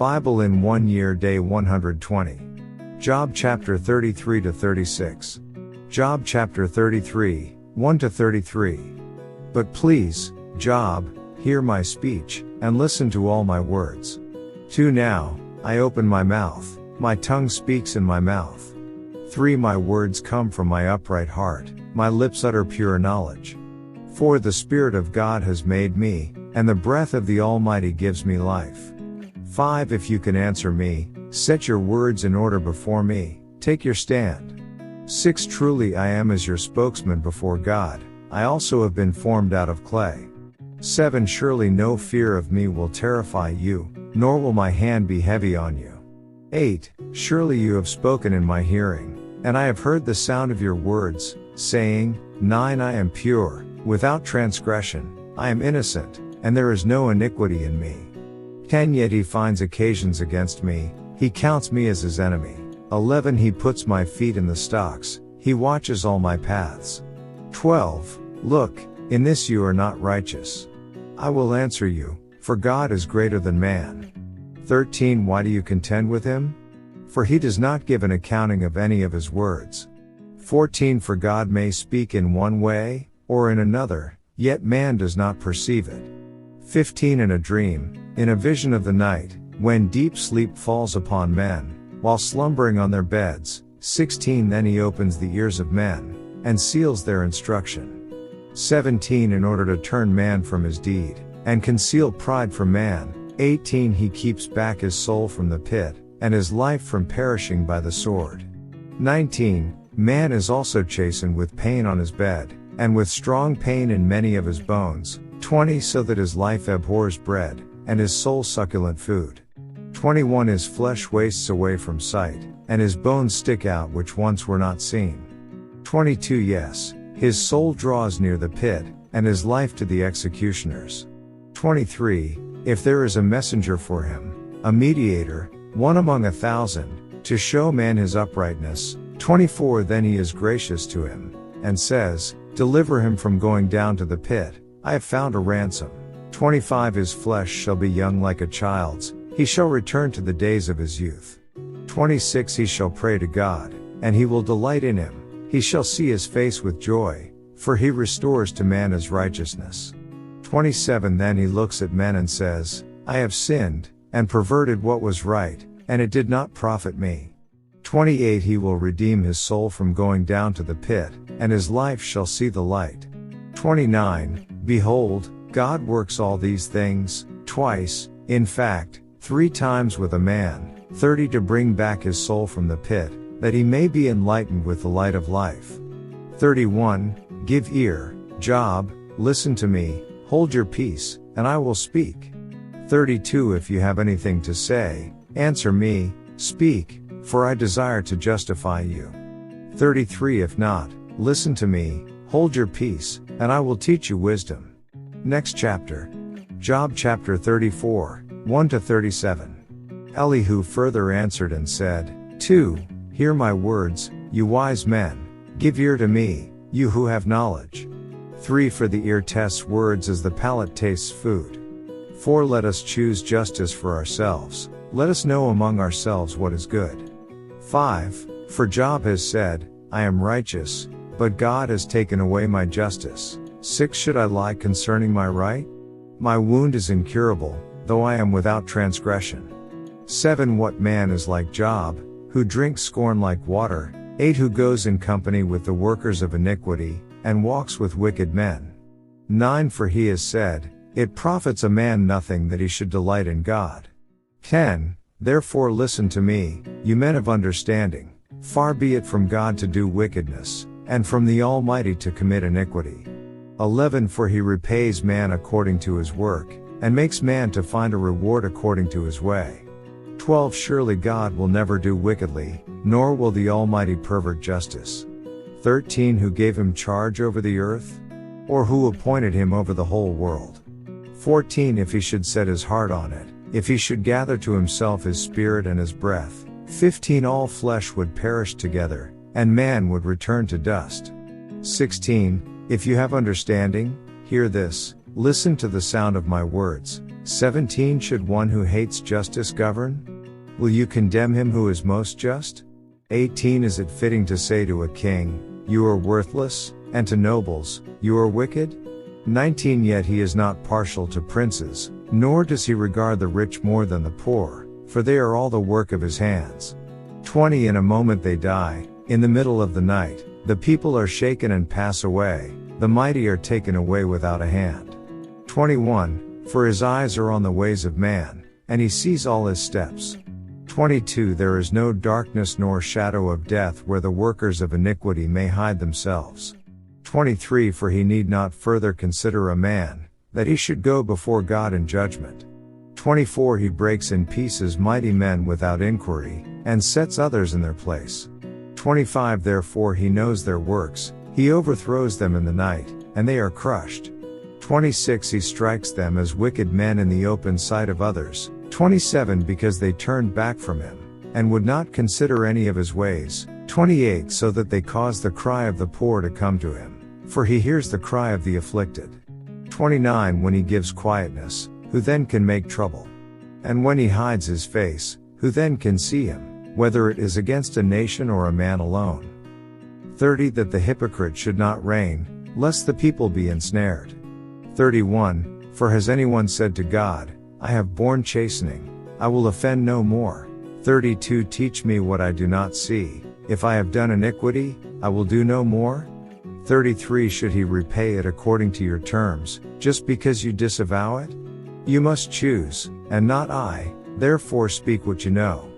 Bible in 1 year, day 120. Job chapter 33 to 36. Job chapter 33, 1 to 33. But please, Job, hear my speech, and listen to all my words. 2 Now, I open my mouth, my tongue speaks in my mouth. 3 My words come from my upright heart, my lips utter pure knowledge. 4 The Spirit of God has made me, and the breath of the Almighty gives me life. 5 If you can answer me, set your words in order before me, take your stand. 6 Truly I am as your spokesman before God, I also have been formed out of clay. 7 Surely no fear of me will terrify you, nor will my hand be heavy on you. 8 Surely you have spoken in my hearing, and I have heard the sound of your words, saying, 9 I am pure, without transgression, I am innocent, and there is no iniquity in me. 10 Yet he finds occasions against me, he counts me as his enemy. 11 He puts my feet in the stocks, he watches all my paths. 12 Look, in this you are not righteous. I will answer you, for God is greater than man. 13 Why do you contend with him? For he does not give an accounting of any of his words. 14 For God may speak in one way, or in another, yet man does not perceive it. 15 In a dream, in a vision of the night, when deep sleep falls upon men, while slumbering on their beds. 16 Then he opens the ears of men, and seals their instruction. 17 In order to turn man from his deed, and conceal pride from man. 18 He keeps back his soul from the pit, and his life from perishing by the sword. 19 Man is also chastened with pain on his bed, and with strong pain in many of his bones. 20 So that his life abhors bread, and his soul succulent food. 21 His flesh wastes away from sight, and his bones stick out which once were not seen. 22 Yes, his soul draws near the pit, and his life to the executioners. 23 If there is a messenger for him, a mediator, one among 1,000, to show man his uprightness. 24 Then he is gracious to him, and says, Deliver him from going down to the pit, I have found a ransom. 25 His flesh shall be young like a child's, he shall return to the days of his youth. 26 He shall pray to God, and he will delight in him, he shall see his face with joy, for he restores to man his righteousness. 27 Then he looks at men and says, I have sinned, and perverted what was right, and it did not profit me. 28 He will redeem his soul from going down to the pit, and his life shall see the light. 29 Behold, God works all these things, twice, in fact, 3 times with a man. 30 To bring back his soul from the pit, that he may be enlightened with the light of life. 31 Give ear, Job, listen to me, hold your peace, and I will speak. 32 If you have anything to say, answer me, speak, for I desire to justify you. 33 If not, listen to me, hold your peace, and I will teach you wisdom. Next chapter. Job chapter 34, 1 to 37. Elihu further answered and said, 2 Hear my words, you wise men, give ear to me, you who have knowledge. 3 For the ear tests words as the palate tastes food. 4 Let us choose justice for ourselves, let us know among ourselves what is good. 5 For Job has said, I am righteous, but God has taken away my justice. 6 Should I lie concerning my right? My wound is incurable, though I am without transgression. 7 What man is like Job, who drinks scorn like water? 8 Who goes in company with the workers of iniquity, and walks with wicked men. 9 For he has said, It profits a man nothing that he should delight in God. 10 Therefore listen to me, you men of understanding, far be it from God to do wickedness, and from the Almighty to commit iniquity. 11 For he repays man according to his work, and makes man to find a reward according to his way. 12 Surely God will never do wickedly, nor will the Almighty pervert justice. 13 Who gave him charge over the earth? Or who appointed him over the whole world? 14 If he should set his heart on it, if he should gather to himself his spirit and his breath. 15 All flesh would perish together, and man would return to dust. 16 If you have understanding, hear this, Listen to the sound of my words. 17 Should one who hates justice govern? Will you condemn him who is most just? 18 Is it fitting to say to a king, you are worthless, and to nobles, you are wicked? 19 Yet he is not partial to princes, nor does he regard the rich more than the poor, for they are all the work of his hands. 20 In a moment they die, in the middle of the night, the people are shaken and pass away, the mighty are taken away without a hand. 21 For his eyes are on the ways of man, and he sees all his steps. 22 There is no darkness nor shadow of death where the workers of iniquity may hide themselves. 23 For he need not further consider a man, that he should go before God in judgment. 24 He breaks in pieces mighty men without inquiry, and sets others in their place. 25 Therefore he knows their works, he overthrows them in the night, and they are crushed. 26 He strikes them as wicked men in the open sight of others. 27 Because they turned back from him, and would not consider any of his ways. 28 So that they cause the cry of the poor to come to him, for he hears the cry of the afflicted. 29 When he gives quietness, who then can make trouble? And when he hides his face, who then can see him, whether it is against a nation or a man alone? 30 That the hypocrite should not reign, lest the people be ensnared. 31 For has anyone said to God, I have borne chastening, I will offend no more? 32 Teach me what I do not see, if I have done iniquity, I will do no more? 33 Should he repay it according to your terms, just because you disavow it? You must choose, and not I, therefore speak what you know.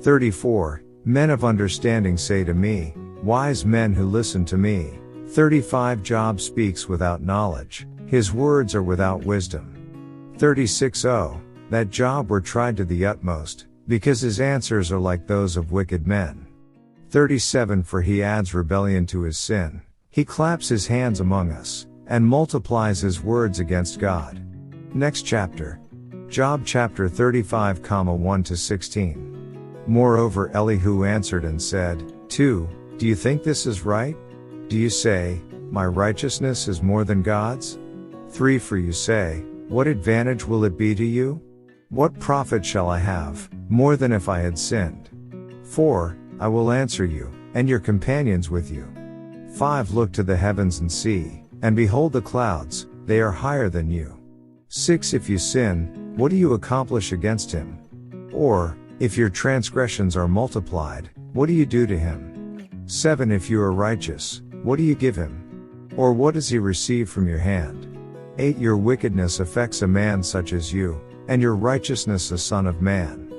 34 Men of understanding say to me, wise men who listen to me. 35 Job speaks without knowledge, his words are without wisdom. 36 Oh, that Job were tried to the utmost, because his answers are like those of wicked men. 37 For he adds rebellion to his sin, he claps his hands among us, and multiplies his words against God. Next chapter. Job chapter 35, 1-16. Moreover Elihu answered and said, 2 Do you think this is right? Do you say, my righteousness is more than God's? 3 For you say, what advantage will it be to you? What profit shall I have, more than if I had sinned? 4 I will answer you, and your companions with you. 5 Look to the heavens and see, and behold the clouds, they are higher than you. 6 If you sin, what do you accomplish against him? Or, if your transgressions are multiplied, what do you do to him? 7 If you are righteous, what do you give him? Or what does he receive from your hand? 8 Your wickedness affects a man such as you, and your righteousness a son of man.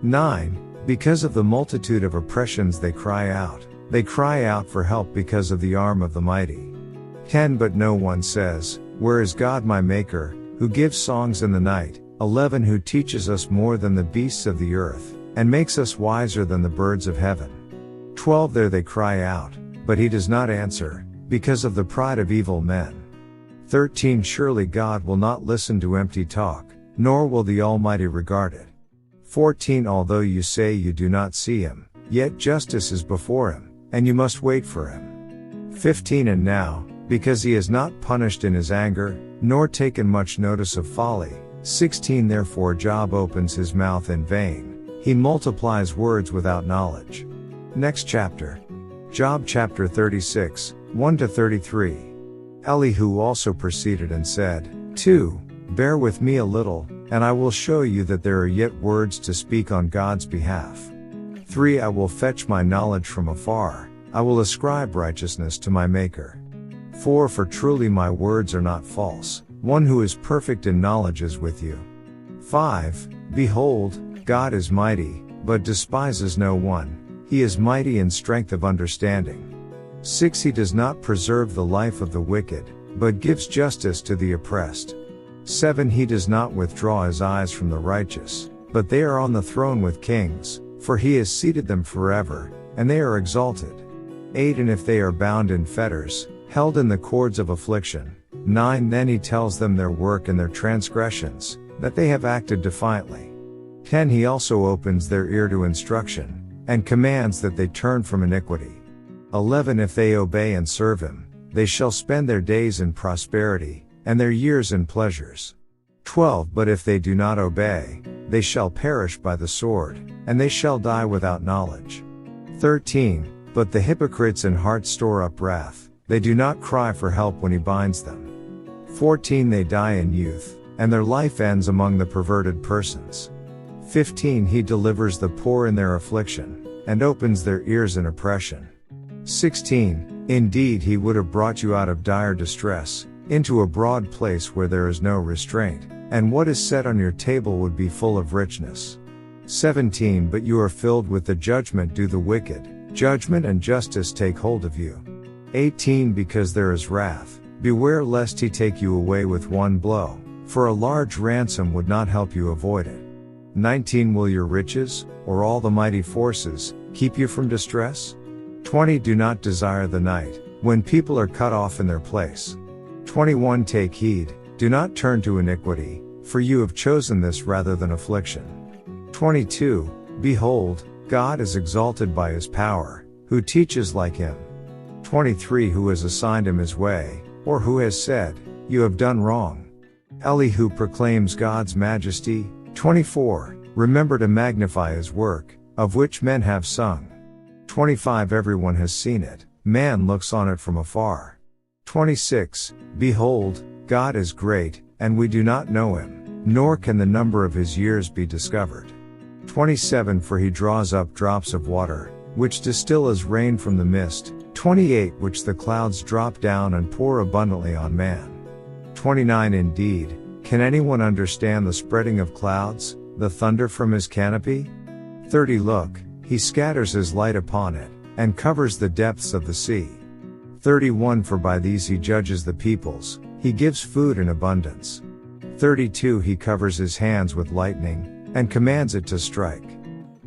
9 Because of the multitude of oppressions they cry out for help because of the arm of the mighty. 10 But no one says, where is God my maker, who gives songs in the night? 11 Who teaches us more than the beasts of the earth, and makes us wiser than the birds of heaven. 12 There they cry out, but he does not answer, because of the pride of evil men. 13 Surely God will not listen to empty talk, nor will the Almighty regard it. 14 Although you say you do not see him, yet justice is before him, and you must wait for him. 15 And now, because he has not punished in his anger, nor taken much notice of folly. 16 Therefore Job opens his mouth in vain, he multiplies words without knowledge. Next chapter. Job chapter 36, 1-33. Elihu also proceeded and said, 2 Bear with me a little, and I will show you that there are yet words to speak on God's behalf. 3 I will fetch my knowledge from afar, I will ascribe righteousness to my Maker. 4 For truly my words are not false, one who is perfect in knowledge is with you. 5 Behold, God is mighty, but despises no one, he is mighty in strength of understanding. 6 He does not preserve the life of the wicked, but gives justice to the oppressed. 7 He does not withdraw his eyes from the righteous, but they are on the throne with kings, for he has seated them forever, and they are exalted. 8 And if they are bound in fetters, held in the cords of affliction. 9 Then he tells them their work and their transgressions, that they have acted defiantly. 10 He also opens their ear to instruction, and commands that they turn from iniquity. 11 If they obey and serve him, they shall spend their days in prosperity, and their years in pleasures. 12 But if they do not obey, they shall perish by the sword, and they shall die without knowledge. 13 But the hypocrites in heart store up wrath, they do not cry for help when he binds them. 14 They die in youth, and their life ends among the perverted persons. 15 He delivers the poor in their affliction, and opens their ears in oppression. 16 Indeed he would have brought you out of dire distress, into a broad place where there is no restraint, and what is set on your table would be full of richness. 17 But you are filled with the judgment due the wicked, judgment and justice take hold of you. 18 Because there is wrath, beware lest he take you away with one blow, for a large ransom would not help you avoid it. 19 Will your riches, or all the mighty forces, keep you from distress? 20 Do not desire the night, when people are cut off in their place. 21 Take heed, do not turn to iniquity, for you have chosen this rather than affliction. 22 Behold, God is exalted by his power, who teaches like him. 23 Who has assigned him his way, or who has said, you have done wrong? Elihu proclaims God's majesty. 24 Remember to magnify his work, of which men have sung. 25 Everyone has seen it, man looks on it from afar. 26 Behold, God is great, and we do not know him, nor can the number of his years be discovered. 27 For he draws up drops of water, which distill as rain from the mist. 28 Which the clouds drop down and pour abundantly on man. 29 Indeed, can anyone understand the spreading of clouds, the thunder from his canopy? 30 Look, he scatters his light upon it, and covers the depths of the sea. 31 For by these he judges the peoples, he gives food in abundance. 32 He covers his hands with lightning, and commands it to strike.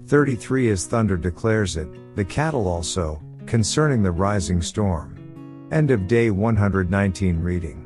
33 As thunder declares it, the cattle also, concerning the rising storm. End of day 119 reading.